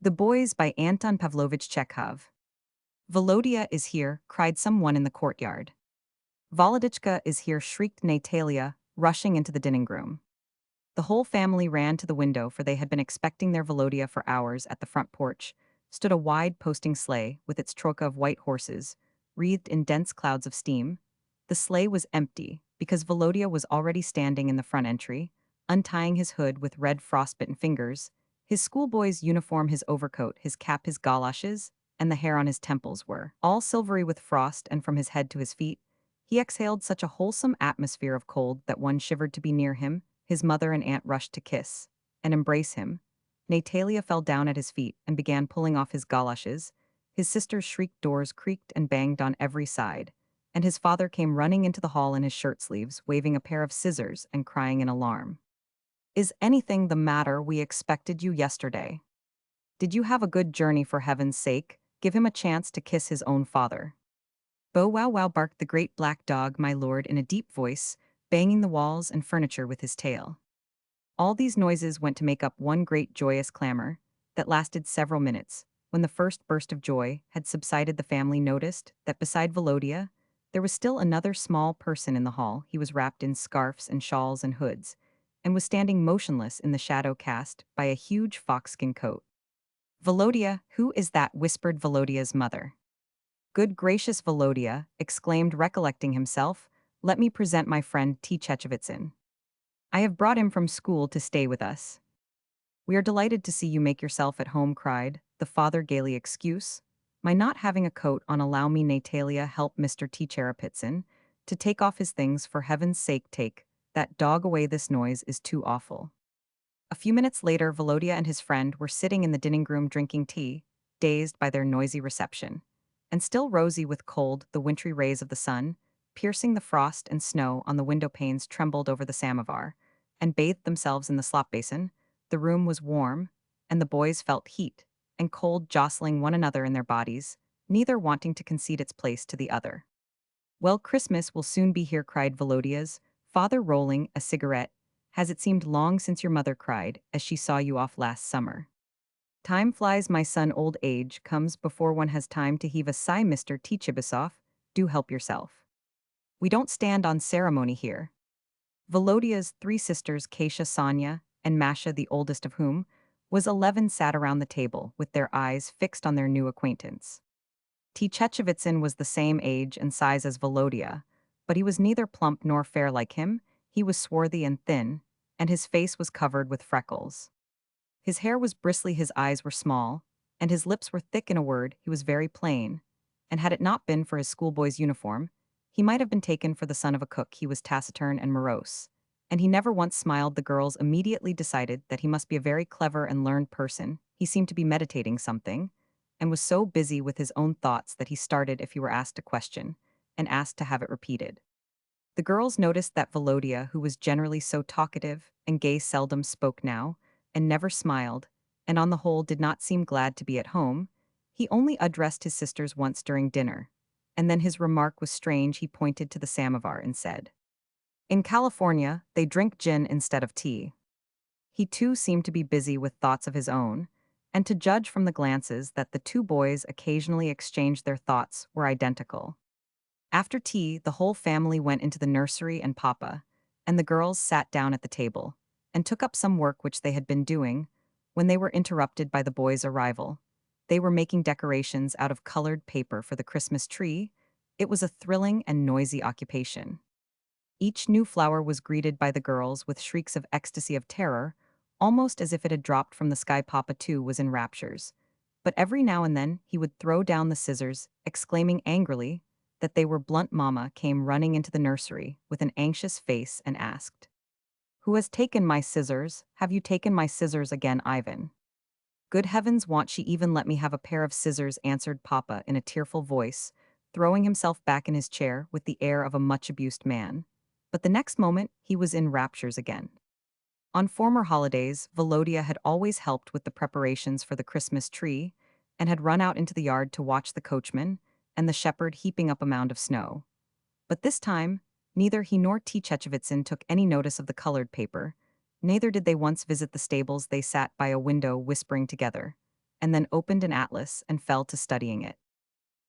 The Boys by Anton Pavlovich Chekhov. Volodya is here, cried someone in the courtyard. Volodichka is here, shrieked Natalia, rushing into the dining room. The whole family ran to the window, for they had been expecting their Volodya for hours. At the front porch stood a wide posting sleigh with its troika of white horses, wreathed in dense clouds of steam. The sleigh was empty, because Volodya was already standing in the front entry, untying his hood with red frostbitten fingers, his schoolboy's uniform, his overcoat, his cap, his galoshes, and the hair on his temples were all silvery with frost, and from his head to his feet, he exhaled such a wholesome atmosphere of cold that one shivered to be near him. His mother and aunt rushed to kiss and embrace him. Natalia fell down at his feet and began pulling off his galoshes. His sisters shrieked, doors creaked and banged on every side, and his father came running into the hall in his shirt sleeves, waving a pair of scissors and crying in alarm. "Is anything the matter? We expected you yesterday. Did you have a good journey? For heaven's sake, give him a chance to kiss his own father." "Bow wow wow," barked the great black dog, my lord, in a deep voice, banging the walls and furniture with his tail. All these noises went to make up one great joyous clamor that lasted several minutes. When the first burst of joy had subsided, the family noticed that beside Volodya, there was still another small person in the hall. He was wrapped in scarfs and shawls and hoods, and was standing motionless in the shadow cast by a huge foxskin coat. "Volodya, who is that?" whispered Volodya's mother. "Good gracious, Volodya," exclaimed, recollecting himself, "let me present my friend T. Chechevitsin. I have brought him from school to stay with us." "We are delighted to see you make yourself at home," cried the father gaily. "Excuse my not having a coat on. Allow me." Natalia helped Mr. T. Cherepitsin to take off his things. "For heaven's sake, take that dog away. This noise is too awful." A few minutes later, Volodya and his friend were sitting in the dining room drinking tea, dazed by their noisy reception. And still rosy with cold, the wintry rays of the sun, piercing the frost and snow on the window panes, trembled over the samovar, and bathed themselves in the slop basin. The room was warm, and the boys felt heat and cold jostling one another in their bodies, neither wanting to concede its place to the other. "Well, Christmas will soon be here," cried Volodya's father, rolling a cigarette. "Has it seemed long since your mother cried as she saw you off last summer?" "Time flies, my son. Old age comes before one has time to heave a sigh." "Mr. Tchibisov, do help yourself. We don't stand on ceremony here." Volodya's three sisters, Kasia, Sonia, and Masha, the oldest of whom was 11, sat around the table with their eyes fixed on their new acquaintance. T. Chechevitsin was the same age and size as Volodya, but he was neither plump nor fair like him. He was swarthy and thin, and his face was covered with freckles. His hair was bristly, his eyes were small, and his lips were thick. In a word, he was very plain, and had it not been for his schoolboy's uniform, he might have been taken for the son of a cook. He was taciturn and morose, and he never once smiled. The girls immediately decided that he must be a very clever and learned person. He seemed to be meditating something, and was so busy with his own thoughts that he started if he were asked a question, and asked to have it repeated. The girls noticed that Volodya, who was generally so talkative and gay, seldom spoke now, and never smiled, and on the whole did not seem glad to be at home. He only addressed his sisters once during dinner, and then his remark was strange. He pointed to the samovar and said, "In California, they drink gin instead of tea." He too seemed to be busy with thoughts of his own, and to judge from the glances that the two boys occasionally exchanged, their thoughts were identical. After tea, the whole family went into the nursery, and Papa and the girls sat down at the table and took up some work which they had been doing when they were interrupted by the boys' arrival. They were making decorations out of colored paper for the Christmas tree. It was a thrilling and noisy occupation. Each new flower was greeted by the girls with shrieks of ecstasy, of terror, almost as if it had dropped from the sky. Papa, too, was in raptures, but every now and then he would throw down the scissors, exclaiming angrily that they were blunt. Mama came running into the nursery with an anxious face and asked, "Who has taken my scissors? Have you taken my scissors again, Ivan?" "Good heavens, won't she even let me have a pair of scissors?" answered Papa in a tearful voice, throwing himself back in his chair with the air of a much abused man. But the next moment he was in raptures again. On former holidays, Volodya had always helped with the preparations for the Christmas tree, and had run out into the yard to watch the coachman and the shepherd heaping up a mound of snow. But this time, neither he nor T. Chechevitsin took any notice of the colored paper, neither did they once visit the stables. They sat by a window whispering together. and then opened an atlas and fell to studying it.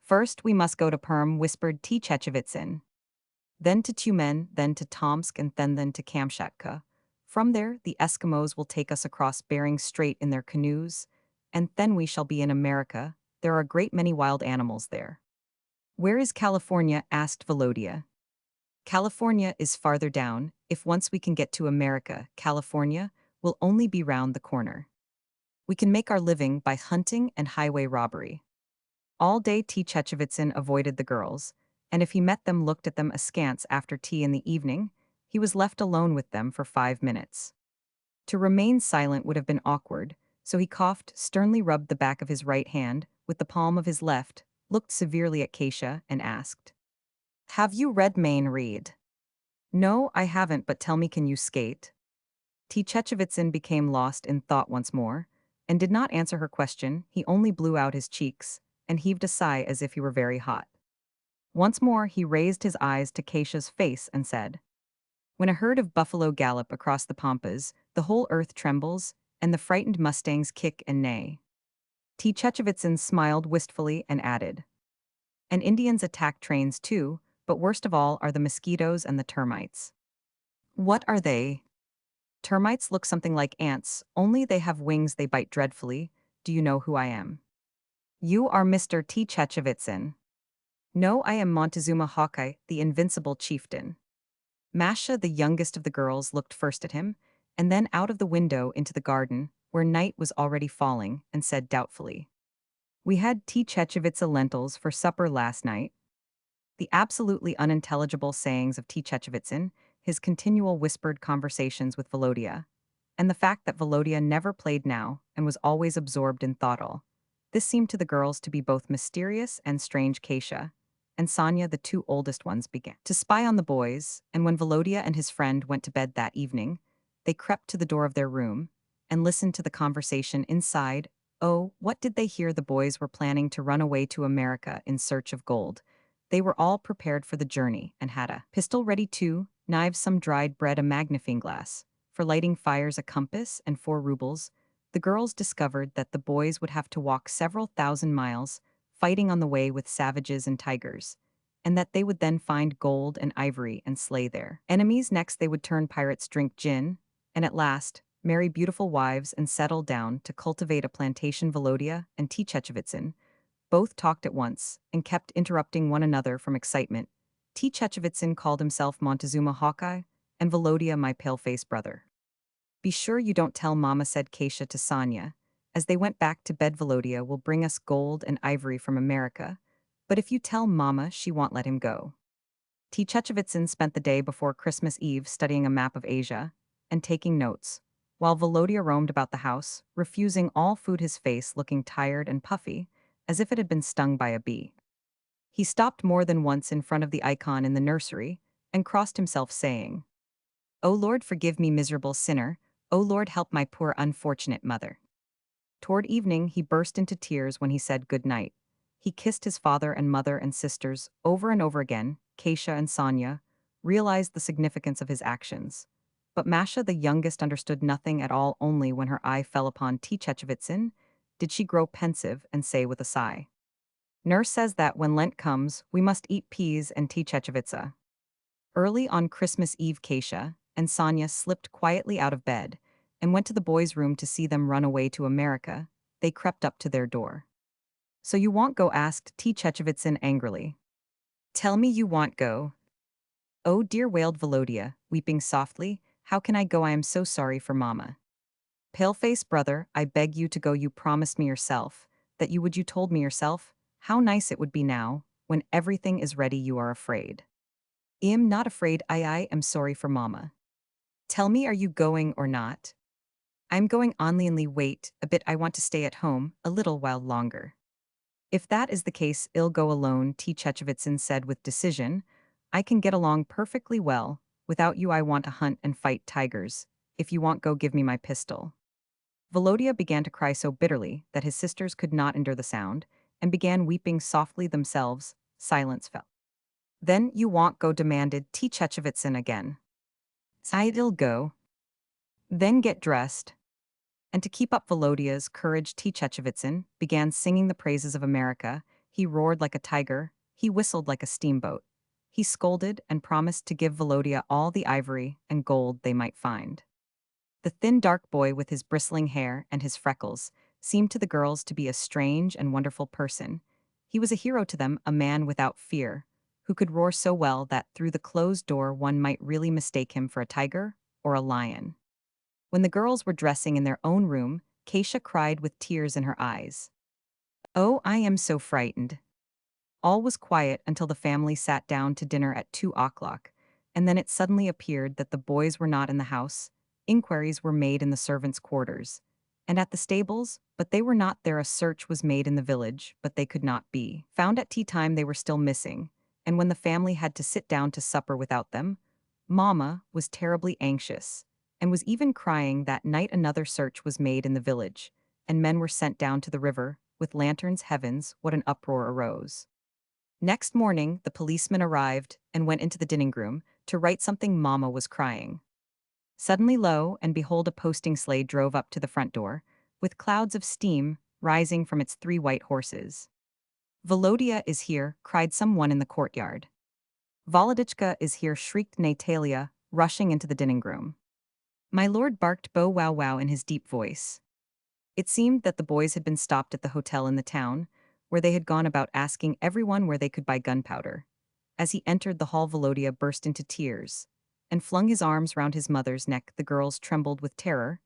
First, we must go to Perm, whispered T. Chechevitsin. Then to Tumen, then to Tomsk, and then to Kamchatka. From there, the Eskimos will take us across Bering Strait in their canoes, and then we shall be in America. There are a great many wild animals there. Where is California? Asked Volodya. California is farther down. If once we can get to America, California will only be round the corner. We can make our living by hunting and highway robbery. All day T. Chechevitsin avoided the girls, and if he met them looked at them askance after tea in the evening, he was left alone with them for 5 minutes. To remain silent would have been awkward, so he coughed, sternly rubbed the back of his right hand with the palm of his left, looked severely at Keisha, and asked, "Have you read Maine Reid?" "No, I haven't, but tell me, can you skate?" T. Chechevitsin became lost in thought once more, and did not answer her question. He only blew out his cheeks, and heaved a sigh as if he were very hot. Once more he raised his eyes to Keisha's face and said, "When a herd of buffalo gallop across the pampas, the whole earth trembles, and the frightened mustangs kick and neigh." T. Chechevitsin smiled wistfully and added, "And Indians attack trains too, but worst of all are the mosquitoes and the termites." "What are they?" "Termites look something like ants, only they have wings, they bite dreadfully. Do you know who I am?" "You are Mr. T. Chechevitsin." "No, I am Montezuma Hawkeye, the invincible chieftain." Masha, the youngest of the girls, looked first at him, and then out of the window into the garden, where night was already falling, and said doubtfully, "We had T. Chechevitsa lentils for supper last night." The absolutely unintelligible sayings of T. Chechevitsin, his continual whispered conversations with Volodya, and the fact that Volodya never played now and was always absorbed in thought. This seemed to the girls to be both mysterious and strange. Keisha and Sonia, the two oldest ones, began to spy on the boys, and when Volodya and his friend went to bed that evening, they crept to the door of their room and listened to the conversation inside. Oh, what did they hear? The boys were planning to run away to America in search of gold. They were all prepared for the journey and had a pistol ready too, knives, some dried bread, a magnifying glass, for lighting fires, a compass, and 4 rubles. The girls discovered that the boys would have to walk several thousand miles, fighting on the way with savages and tigers, and that they would then find gold and ivory and slay their enemies. Next, they would turn pirates, drink gin, and at last, marry beautiful wives and settle down to cultivate a plantation. Volodya and T. Chechevitsin both talked at once and kept interrupting one another from excitement. T. Chechevitsin called himself Montezuma Hawkeye, and Volodya my pale-faced brother. "Be sure you don't tell Mama," said Keisha to Sonia. As they went back to bed, "Volodya will bring us gold and ivory from America, but if you tell Mama, she won't let him go." T. Chechevitsin spent the day before Christmas Eve studying a map of Asia and taking notes, while Volodya roamed about the house, refusing all food, his face looking tired and puffy, as if it had been stung by a bee. He stopped more than once in front of the icon in the nursery and crossed himself, saying, "O Lord, forgive me, miserable sinner. O Lord, help my poor unfortunate mother." Toward evening, he burst into tears when he said good night. He kissed his father and mother and sisters over and over again. Keisha and Sonia realized the significance of his actions. But Masha, the youngest, understood nothing at all. Only when her eye fell upon T. Chechevitsin did she grow pensive and say with a sigh, "Nurse says that when Lent comes, we must eat peas and T. Chechevitsa." Early on Christmas Eve, Keisha and Sonia slipped quietly out of bed and went to the boys' room to see them run away to America. They crept up to their door. "So you won't go?" asked T. Chechevitsin angrily. "Tell me you won't go." "Oh dear," wailed Volodya, weeping softly. "How can I go? I am so sorry for Mama." "Paleface brother, I beg you to go. You promised me yourself that you would. You told me yourself. How nice it would be now, when everything is ready. You are afraid." "I am not afraid. I am sorry for Mama." "Tell me, are you going or not?" "I'm going only wait a bit. I want to stay at home a little while longer." "If that is the case, I'll go alone," T. Chechevitsin said with decision. "I can get along perfectly well without you. I want to hunt and fight tigers. If you won't go, give me my pistol." Volodya began to cry so bitterly that his sisters could not endure the sound, and began weeping softly themselves. Silence fell. "Then you won't go?" demanded T. Chechevitsin again. "I'll go." "Then get dressed." And to keep up Volodya's courage, T. Chechevitsin began singing the praises of America. He roared like a tiger, he whistled like a steamboat. He scolded and promised to give Volodya all the ivory and gold they might find. The thin dark boy with his bristling hair and his freckles seemed to the girls to be a strange and wonderful person. He was a hero to them, a man without fear, who could roar so well that through the closed door one might really mistake him for a tiger or a lion. When the girls were dressing in their own room, Keisha cried with tears in her eyes. "Oh, I am so frightened." All was quiet until the family sat down to dinner at 2 o'clock, and then it suddenly appeared that the boys were not in the house. Inquiries were made in the servants' quarters, and at the stables, but they were not there. A search was made in the village, but they could not be found. At tea time they were still missing, and when the family had to sit down to supper without them, Mama was terribly anxious, and was even crying. That night another search was made in the village, and men were sent down to the river, with lanterns. Heavens, what an uproar arose. Next morning, the policeman arrived and went into the dining room to write something. Mama was crying. Suddenly, lo and behold, a posting sleigh drove up to the front door, with clouds of steam rising from its 3 white horses. "Volodya is here," cried someone in the courtyard. "Volodichka is here," shrieked Natalia, rushing into the dining room. My lord barked bow wow wow in his deep voice. It seemed that the boys had been stopped at the hotel in the town, where they had gone about asking everyone where they could buy gunpowder. As he entered the hall, Volodya burst into tears and flung his arms round his mother's neck. The girls trembled with terror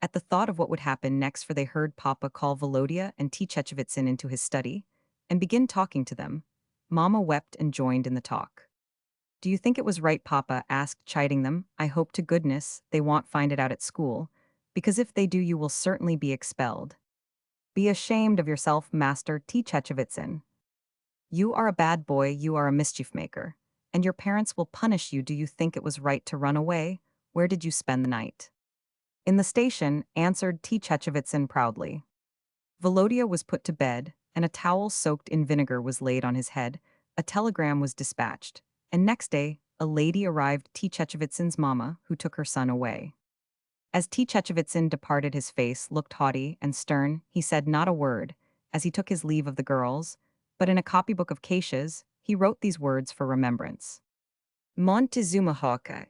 at the thought of what would happen next, for they heard Papa call Volodya and T. Chechevitsin into his study and begin talking to them. Mama wept and joined in the talk. "Do you think it was right?" Papa asked, chiding them. "I hope to goodness they won't find it out at school, because if they do you will certainly be expelled. Be ashamed of yourself, Master T. Chechevitsin. You are a bad boy, you are a mischief maker, and your parents will punish you. Do you think it was right to run away? Where did you spend the night?" "In the station," answered T. Chechevitsin proudly. Volodya was put to bed, and a towel soaked in vinegar was laid on his head. A telegram was dispatched, and next day, a lady arrived, T. Chechevitsin's mama, who took her son away. As T. Chechevitsin departed, his face looked haughty and stern. He said not a word as he took his leave of the girls, but in a copybook of Keisha's, he wrote these words for remembrance. "Montezuma Hawkeye,